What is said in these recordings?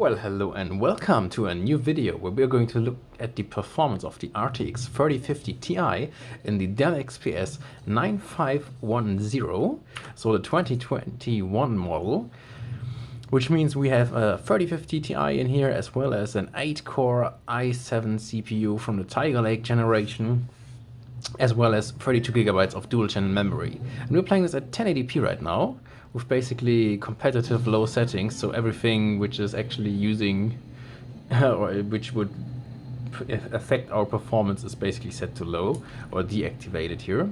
Well, hello and welcome to a new video where we're going to look at the performance of the RTX 3050 Ti in the Dell XPS 9510, so the 2021 model, which means we have a 3050 Ti in here as well as an 8-core i7 CPU from the Tiger Lake generation, as well as 32 gigabytes of dual channel memory. And we're playing this at 1080p right now, with basically competitive low settings, so everything which is actually using or which would affect our performance is basically set to low or deactivated here.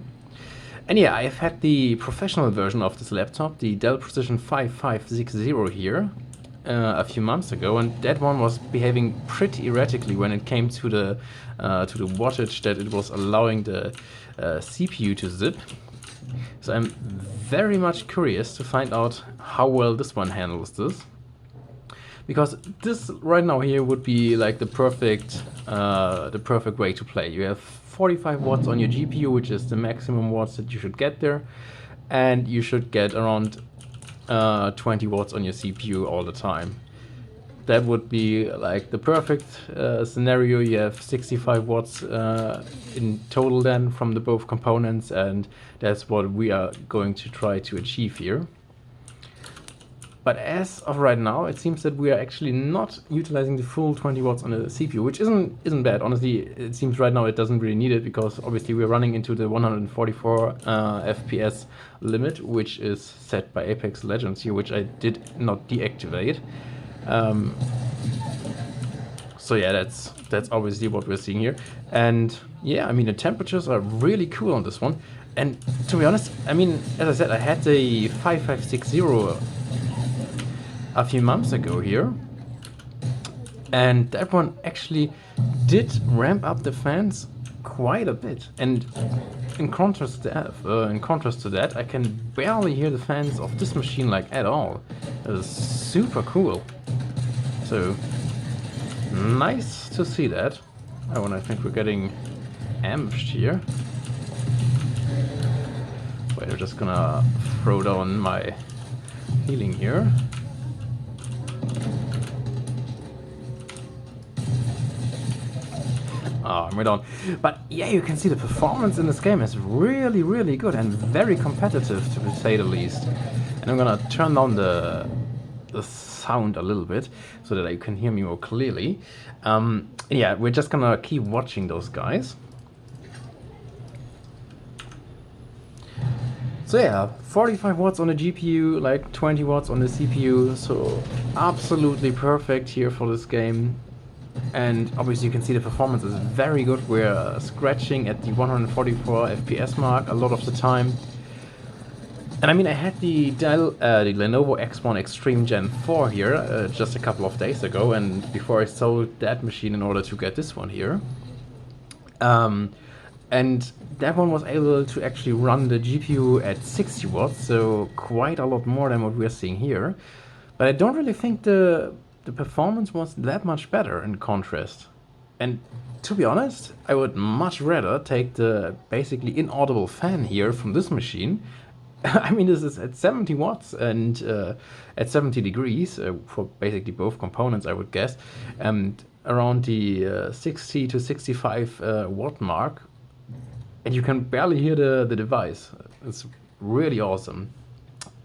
And yeah, I've had the professional version of this laptop, the Dell Precision 5560 here, a few months ago, and that one was behaving pretty erratically when it came to the wattage that it was allowing the CPU to zip. So I'm very much curious to find out how well this one handles this, because this right now here would be like the perfect way to play. You have 45 watts on your GPU, which is the maximum watts that you should get there, and you should get around 20 watts on your CPU all the time. That would be like the perfect scenario. You have 65 watts in total then from the both components, and that's what we are going to try to achieve here. But as of right now, it seems that we are actually not utilizing the full 20 watts on the CPU, which isn't bad. Honestly, it seems right now it doesn't really need it, because obviously we're running into the 144 FPS limit, which is set by Apex Legends here, which I did not deactivate. So yeah, that's obviously what we're seeing here. And yeah, I mean, the temperatures are really cool on this one. And to be honest, I mean, as I said, I had the 5560 a few months ago here, and that one actually did ramp up the fans quite a bit. And in contrast to that, I can barely hear the fans of this machine like at all. That is super cool. So nice to see that. Oh, and I think we're getting ambushed here. Wait, I'm just gonna throw down my healing here. Oh, I'm right on. But yeah, you can see the performance in this game is really, really good and very competitive, to say the least. And I'm gonna turn down the sound a little bit so that you can hear me more clearly. Yeah, we're just gonna keep watching those guys. So yeah, 45 watts on the GPU, like 20 watts on the CPU, so absolutely perfect here for this game. And obviously you can see the performance is very good. We're scratching at the 144 FPS mark a lot of the time. And I mean, I had the Dell, the Lenovo X1 Extreme Gen 4 here just a couple of days ago, and before I sold that machine in order to get this one here. And that one was able to actually run the GPU at 60 watts, so quite a lot more than what we're seeing here. But I don't really think the performance was that much better in contrast. And to be honest, I would much rather take the basically inaudible fan here from this machine. I mean, this is at 70 watts and at 70 degrees for basically both components, I would guess, and around the 60 to 65 watt mark, and you can barely hear the device. It's really awesome.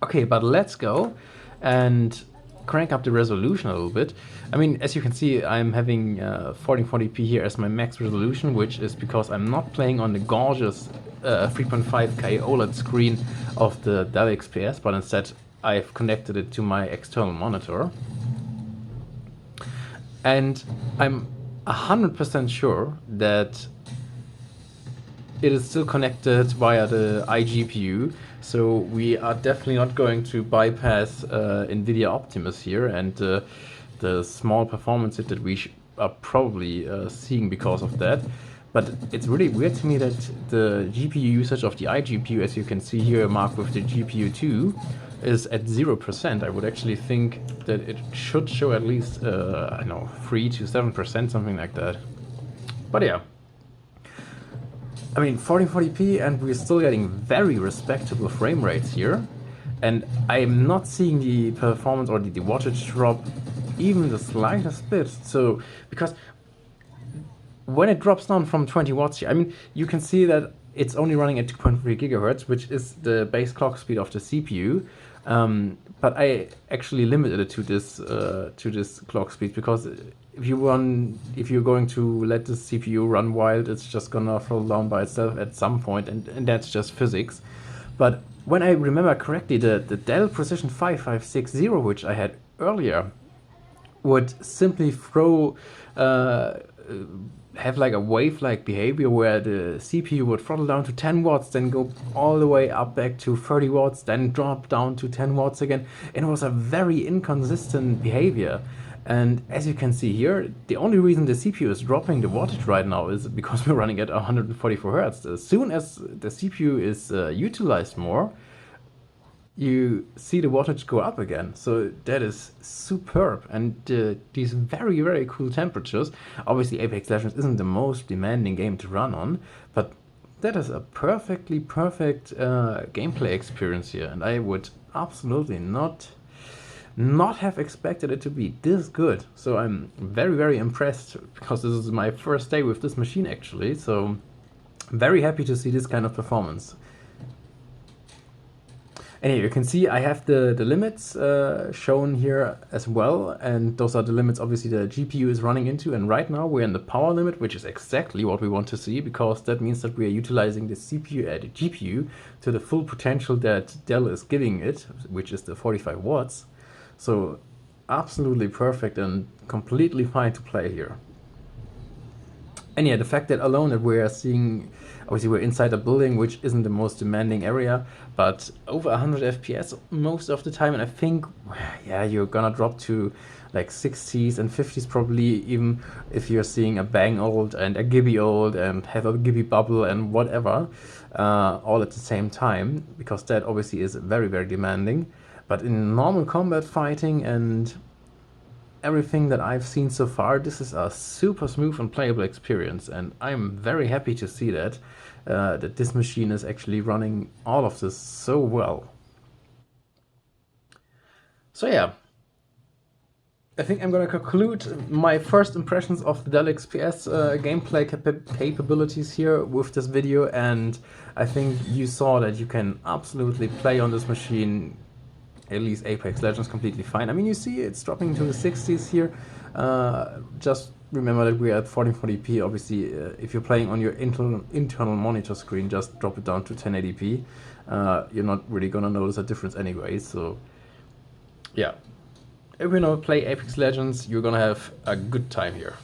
Okay, but let's go and crank up the resolution a little bit. I mean, as you can see, I'm having 1440p here as my max resolution, which is because I'm not playing on the gorgeous 3.5K OLED screen of the Dell XPS, but instead I've connected it to my external monitor. And I'm 100% sure that it is still connected via the iGPU, so we are definitely not going to bypass NVIDIA Optimus here and the small performance hit that we are probably seeing because of that. But it's really weird to me that the GPU usage of the iGPU, as you can see here marked with the GPU2, is at 0%. I would actually think that it should show at least, I don't know, 3 to 7%, something like that. But yeah. I mean, 1440p, and we're still getting very respectable frame rates here. And I'm not seeing the performance or the wattage drop even the slightest bit. So, because when it drops down from 20 watts here, I mean, you can see that it's only running at 2.3 gigahertz, which is the base clock speed of the CPU. But I actually limited it to this clock speed, because if you're going to let the CPU run wild, it's just gonna fall down by itself at some point, and that's just physics. But when I remember correctly, the Dell Precision 5560, which I had earlier, would simply have like a wave-like behavior where the CPU would throttle down to 10 watts, then go all the way up back to 30 watts, then drop down to 10 watts again. And it was a very inconsistent behavior. And as you can see here, the only reason the CPU is dropping the wattage right now is because we're running at 144 Hertz. As soon as the CPU is utilized more, you see the wattage go up again. So that is superb. And these very, very cool temperatures. Obviously, Apex Legends isn't the most demanding game to run on, but that is a perfectly perfect gameplay experience here. And I would absolutely not have expected it to be this good. So I'm very, very impressed, because this is my first day with this machine actually. So very happy to see this kind of performance. And here you can see I have the limits shown here as well, and those are the limits obviously the GPU is running into, and right now we're in the power limit, which is exactly what we want to see, because that means that we are utilizing the CPU and the GPU to the full potential that Dell is giving it, which is the 45 watts. So absolutely perfect and completely fine to play here. And yeah, the fact that alone that we are seeing, obviously we're inside a building, which isn't the most demanding area, but over 100 FPS most of the time. And I think, yeah, you're gonna drop to like 60s and 50s probably, even if you're seeing a Bang ult and a Gibby ult and have a Gibby bubble and whatever, all at the same time, because that obviously is very, very demanding. But in normal combat fighting and everything that I've seen so far, this is a super smooth and playable experience, and I'm very happy to see that that this machine is actually running all of this so well. So yeah, I think I'm gonna conclude my first impressions of the DELL XPS gameplay capabilities here with this video, and I think you saw that you can absolutely play on this machine at least Apex Legends completely fine. I mean, you see it's dropping to the 60s here. Just remember that we're at 1440p. Obviously, if you're playing on your internal monitor screen, just drop it down to 1080p. You're not really gonna notice a difference anyway. So yeah, if you know play Apex Legends, you're gonna have a good time here.